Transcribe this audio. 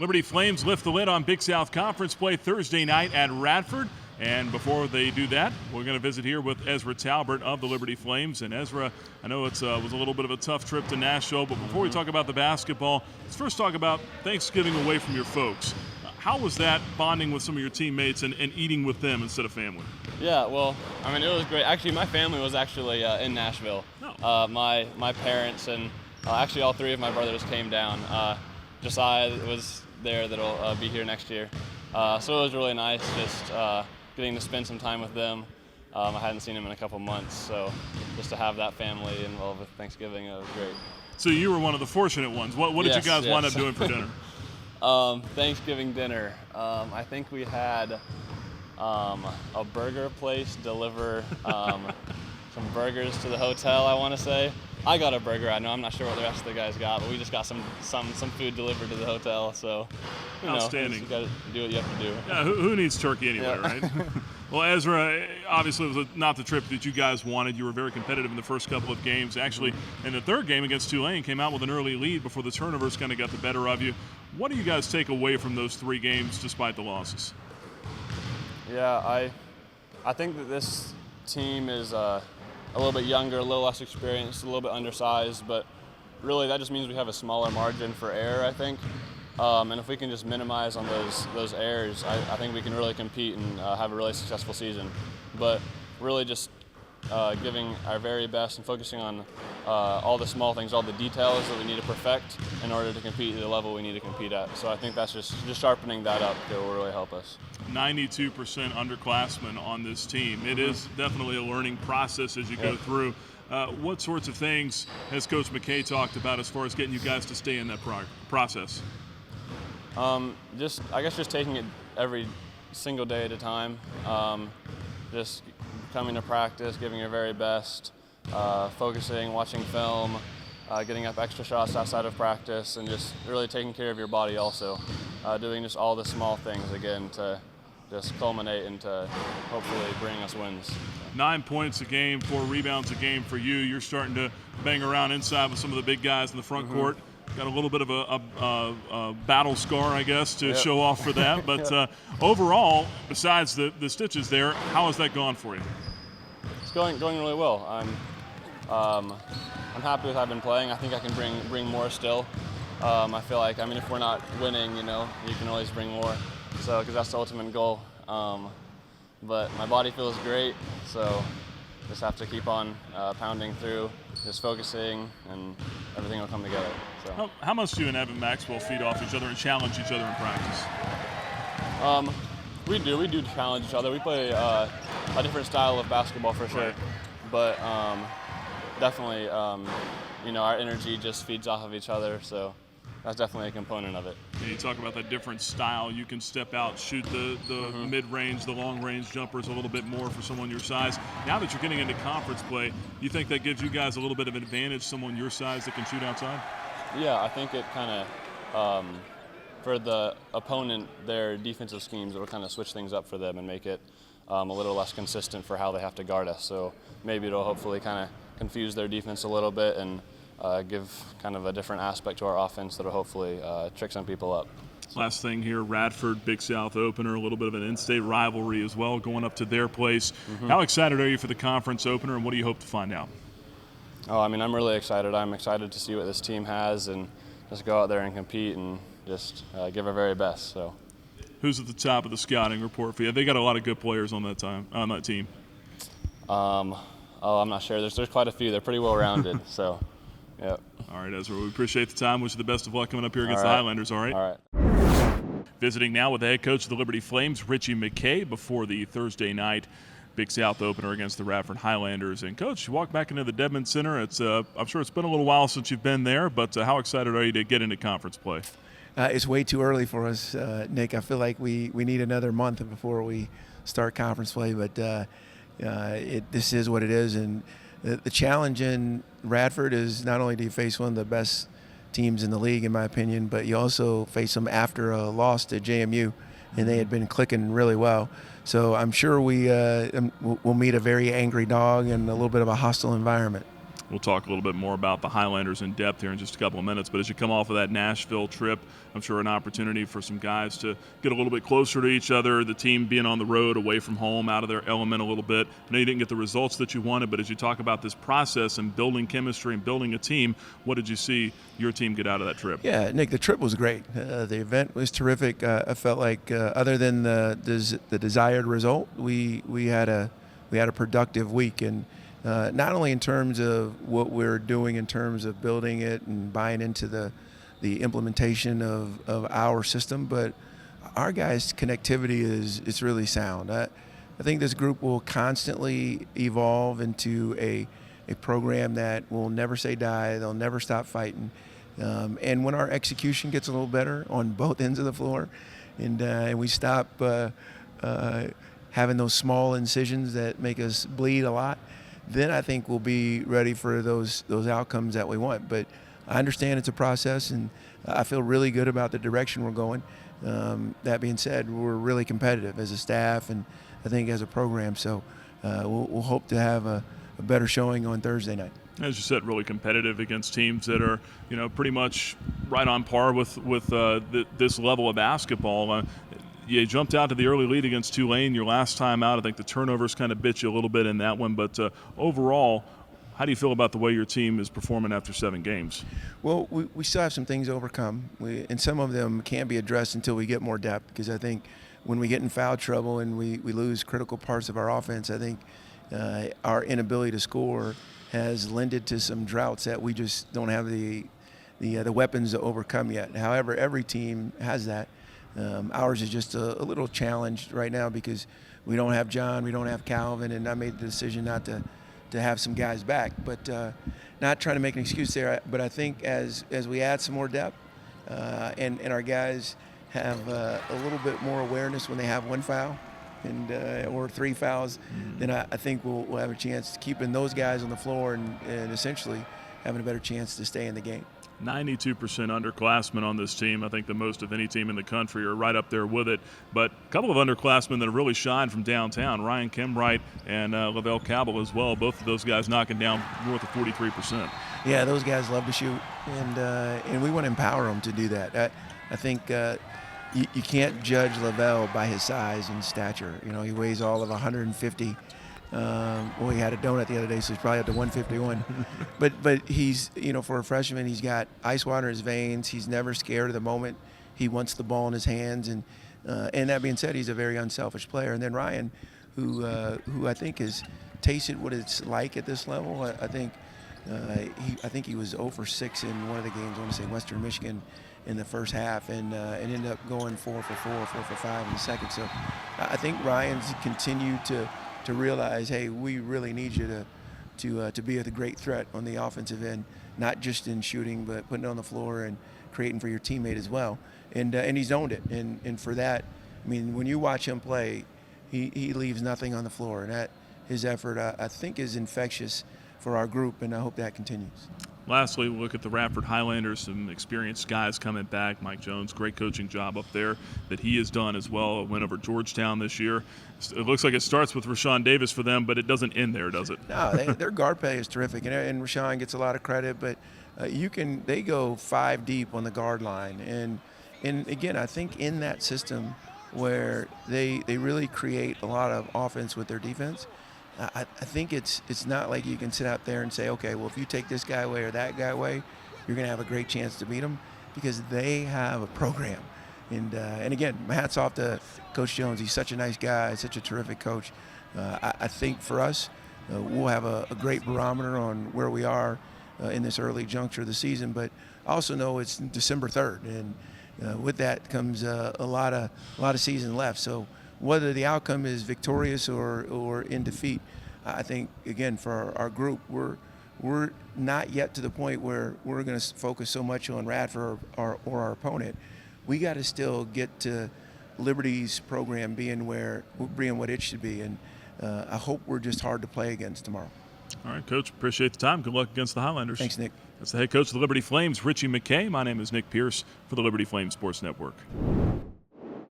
Liberty Flames lift the lid on Big South Conference play Thursday night at Radford. And before they do that, we're going to visit here with Ezra Talbert of the Liberty Flames. And Ezra, I know it was a little bit of a tough trip to Nashville, but before we talk about the basketball, let's first talk about Thanksgiving away from your folks. How was that bonding with some of your teammates and eating with them instead of family? Yeah, well, I mean, it was great. Actually, my family was actually in Nashville. Oh. My parents and actually all three of my brothers came down. Josiah was there that'll be here next year. So it was really nice just getting to spend some time with them. I hadn't seen them in a couple months, so just to have that family involved with Thanksgiving, it was great. So you were one of the fortunate ones. What did you guys wind up doing for dinner? Thanksgiving dinner. I think we had a burger place deliver some burgers to the hotel, I want to say. I got a burger. I'm not sure what the rest of the guys got, but we just got some food delivered to the hotel. So, Outstanding. You got to do what you have to do. Yeah, who needs turkey anyway, Yeah. right? Well, Ezra, obviously it was not the trip that you guys wanted. You were very competitive in the first couple of games. Actually, in the third game against Tulane, came out with an early lead before the turnovers kind of got the better of you. What do you guys take away from those three games despite the losses? Yeah, I think that this team is a little bit younger, a little less experienced, a little bit undersized, but really that just means we have a smaller margin for error, I think. And if we can just minimize on those errors, I think we can really compete and have a really successful season. But really just giving our very best and focusing on all the small things, all the details that we need to perfect in order to compete at the level we need to compete at. So I think that's just sharpening that up that will really help us. 92% underclassmen on this team. It is definitely a learning process as you go through. What sorts of things has Coach McKay talked about as far as getting you guys to stay in that process? Just taking it every single day at a time. Just coming to practice, giving your very best, focusing, watching film, getting up extra shots outside of practice, and just really taking care of your body also. Doing just all the small things again to just culminate and to hopefully bring us wins. 9 points a game, 4 rebounds a game for you. You're starting to bang around inside with some of the big guys in the front court. Got a little bit of a battle scar, I guess, to show off for that. But overall, besides the stitches there, how has that gone for you? It's going really well. I'm happy with how I've been playing. I think I can bring more still. I feel like, if we're not winning, you can always bring more. So, because that's the ultimate goal. But my body feels great, so just have to keep on pounding through, just focusing, and everything will come together. So. How much do you and Evan Maxwell feed off each other and challenge each other in practice? We do challenge each other. We play a different style of basketball for sure, but definitely, our energy just feeds off of each other, so that's definitely a component of it. Yeah, you talk about that different style. You can step out, shoot the mid-range, the long-range jumpers a little bit more for someone your size. Now that you're getting into conference play, you think that gives you guys a little bit of an advantage, someone your size that can shoot outside? Yeah, I think it kind of, for the opponent, their defensive schemes, it'll kind of switch things up for them and make it a little less consistent for how they have to guard us. So maybe it'll hopefully kind of confuse their defense a little bit and give kind of a different aspect to our offense that'll hopefully trick some people up. Last thing here, Radford, Big South opener, a little bit of an in-state rivalry as well, going up to their place. How excited are you for the conference opener, and what do you hope to find out? Oh, I'm really excited. I'm excited to see what this team has and just go out there and compete and just give our very best. So, who's at the top of the scouting report for you? They got a lot of good players on that team. I'm not sure. There's quite a few. They're pretty well rounded. So. Yep. All right, Ezra, we appreciate the time. Wish you the best of luck coming up here against the Highlanders, all right? All right. Visiting now with the head coach of the Liberty Flames, Richie McKay, before the Thursday night Big South opener against the Radford Highlanders. And, Coach, you walk back into the Dedman Center. I'm sure it's been a little while since you've been there, but how excited are you to get into conference play? It's way too early for us, Nick. I feel like we need another month before we start conference play, but this is what it is. And the challenge in Radford is not only do you face one of the best teams in the league, in my opinion, but you also face them after a loss to JMU, and they had been clicking really well. So I'm sure we'll meet a very angry dog and a little bit of a hostile environment. we'll talk a little bit more about the Highlanders in depth here in just a couple of minutes. But as you come off of that Nashville trip, I'm sure an opportunity for some guys to get a little bit closer to each other, the team being on the road, away from home, out of their element a little bit. I know you didn't get the results that you wanted, but as you talk about this process and building chemistry and building a team, what did you see your team get out of that trip? Yeah, Nick, the trip was great. The event was terrific. I felt like other than the desired result, we had a productive week, and not only in terms of what we're doing in terms of building it and buying into the implementation of our system, but our guys' connectivity is really sound. I think this group will constantly evolve into a program that will never say die. They'll never stop fighting. And when our execution gets a little better on both ends of the floor, and we stop having those small incisions that make us bleed a lot, then I think we'll be ready for those outcomes that we want. But I understand it's a process, and I feel really good about the direction we're going. That being said, we're really competitive as a staff and I think as a program. So we'll hope to have a better showing on Thursday night. As you said, really competitive against teams that are, pretty much right on par with this level of basketball. You jumped out to the early lead against Tulane your last time out. I think the turnovers kind of bit you a little bit in that one. But overall, how do you feel about the way your team is performing after 7 games? Well, we still have some things to overcome, and some of them can't be addressed until we get more depth, because I think when we get in foul trouble and we lose critical parts of our offense, I think our inability to score has lended to some droughts that we just don't have the weapons to overcome yet. However, every team has that. Ours is just a little challenged right now because we don't have John, we don't have Calvin, and I made the decision not to have some guys back. But not trying to make an excuse there, but I think as we add some more depth and our guys have a little bit more awareness when they have 1 foul and or 3 fouls, then I think we'll have a chance to keeping those guys on the floor and essentially having a better chance to stay in the game. 92% underclassmen on this team. I think the most of any team in the country are right up there with it. But a couple of underclassmen that have really shined from downtown, Ryan Kimbright and Lavelle Cabell as well. Both of those guys knocking down north of 43%. Yeah, those guys love to shoot, and we want to empower them to do that. I think you can't judge Lavelle by his size and stature. He weighs all of 150. Well, he had a donut the other day, so he's probably up to 151. but he's, for a freshman, he's got ice water in his veins. He's never scared of the moment. He wants the ball in his hands, and that being said, he's a very unselfish player. And then Ryan, who I think has tasted what it's like at this level. I think he was 0 for 6 in one of the games. I want to say Western Michigan in the first half, and ended up going 4 for 4, 4 for 5 in the second. So I think Ryan's continued to realize, hey, we really need you to be a great threat on the offensive end, not just in shooting, but putting it on the floor and creating for your teammate as well. And he's owned it. And for that, I mean, when you watch him play, he leaves nothing on the floor. And that his effort, I think, is infectious for our group, and I hope that continues. Lastly, we'll look at the Radford Highlanders, some experienced guys coming back. Mike Jones, great coaching job up there that he has done as well. A win over Georgetown this year. It looks like it starts with Rashawn Davis for them, but it doesn't end there, does it? No, their guard play is terrific, and Rashawn gets a lot of credit, but they go 5 deep on the guard line. And again, I think in that system where they really create a lot of offense with their defense, I think it's not like you can sit out there and say, okay, well, if you take this guy away or that guy away, you're going to have a great chance to beat them, because they have a program. And again, my hat's off to Coach Jones. He's such a nice guy, such a terrific coach. I think for us, we'll have a great barometer on where we are in this early juncture of the season. But I also know it's December 3rd, and with that comes a lot of season left. So whether the outcome is victorious or in defeat, I think, again, for our group, we're not yet to the point where we're going to focus so much on Radford or our opponent. We got to still get to Liberty's program being what it should be, and I hope we're just hard to play against tomorrow. All right, Coach, appreciate the time. Good luck against the Highlanders. Thanks, Nick. That's the head coach of the Liberty Flames, Richie McKay. My name is Nick Pierce for the Liberty Flames Sports Network.